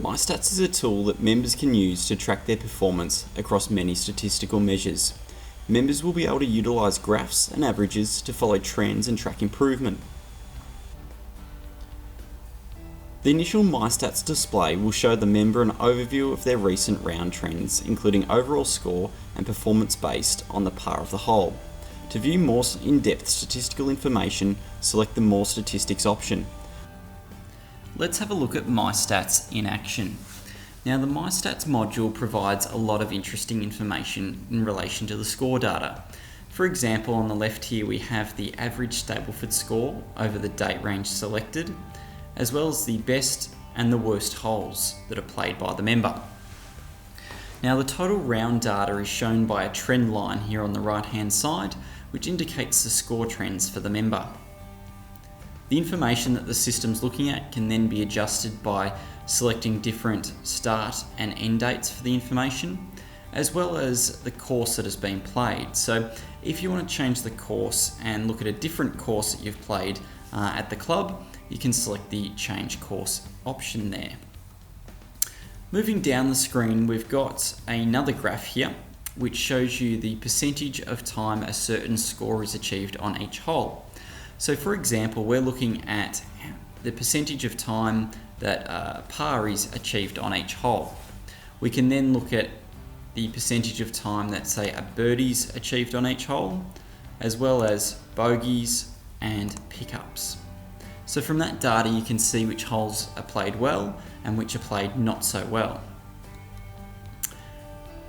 MiStats is a tool that members can use to track their performance across many statistical measures. Members will be able to utilise graphs and averages to follow trends and track improvement. The initial MiStats display will show the member an overview of their recent round trends, including overall score and performance based on the par of the hole. To view more in-depth statistical information, select the More Statistics option. Let's have a look at MiStats in action. Now, the MiStats module provides a lot of interesting information in relation to the score data. For example, on the left here we have the average Stableford score over the date range selected, as well as the best and the worst holes that are played by the member. Now, the total round data is shown by a trend line here on the right hand side, which indicates the score trends for the member. The information that the system's looking at can then be adjusted by selecting different start and end dates for the information, as well as the course that has been played. So if you want to change the course and look at a different course that you've played at the club, you can select the change course option there. Moving down the screen, we've got another graph here which shows you the percentage of time a certain score is achieved on each hole. So for example, we're looking at the percentage of time that par is achieved on each hole. We can then look at the percentage of time that, say, a birdie's achieved on each hole, as well as bogeys and pickups. So from that data you can see which holes are played well and which are played not so well.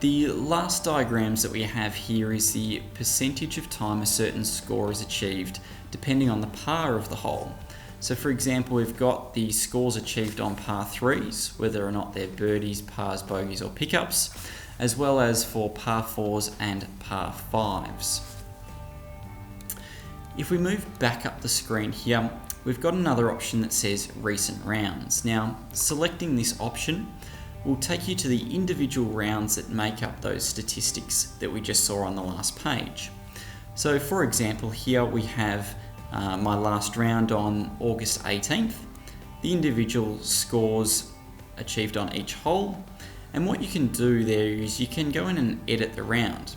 The last diagrams that we have here is the percentage of time a certain score is achieved depending on the par of the hole. So for example, we've got the scores achieved on par 3s, whether or not they're birdies, pars, bogeys or pickups, as well as for par 4s and par 5s. If we move back up the screen here, we've got another option that says recent rounds. Now, selecting this option will take you to the individual rounds that make up those statistics that we just saw on the last page. So for example, here we have my last round on August 18th, the individual scores achieved on each hole, and what you can do there is you can go in and edit the round.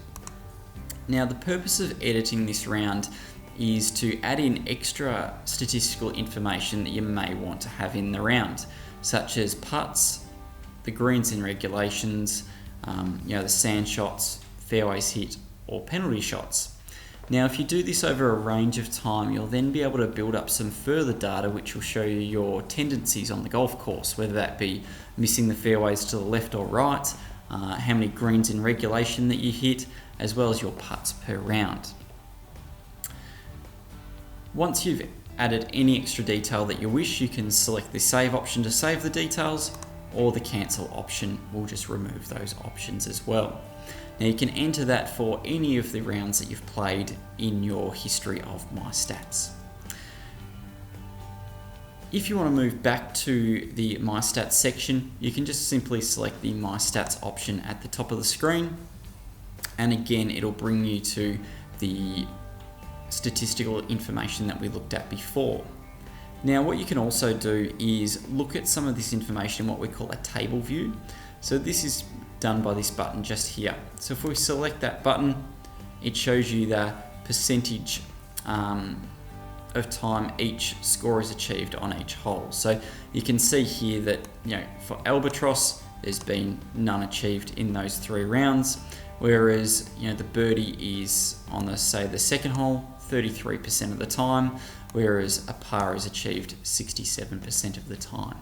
Now, the purpose of editing this round is to add in extra statistical information that you may want to have in the round, such as putts, the greens in regulations, the sand shots, fairways hit, or penalty shots. Now, if you do this over a range of time, you'll then be able to build up some further data which will show you your tendencies on the golf course, whether that be missing the fairways to the left or right, how many greens in regulation that you hit, as well as your putts per round. Once you've added any extra detail that you wish, you can select the save option to save the details, or the cancel option will just remove those options as well. Now, you can enter that for any of the rounds that you've played in your history of MiStats. If you want to move back to the MiStats section, you can just simply select the MiStats option at the top of the screen, and again it'll bring you to the statistical information that we looked at before. Now, what you can also do is look at some of this information in what we call a table view. So this is done by this button just here. So if we select that button, it shows you the percentage of time each score is achieved on each hole. So you can see here that, for Albatross, there's been none achieved in those 3 rounds, whereas the birdie is on the second hole 33% of the time, whereas a par is achieved 67% of the time.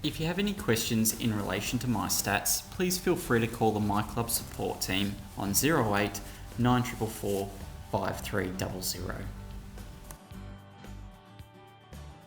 If you have any questions in relation to MiStats, please feel free to call the MiClub support team on 08 9444 5300.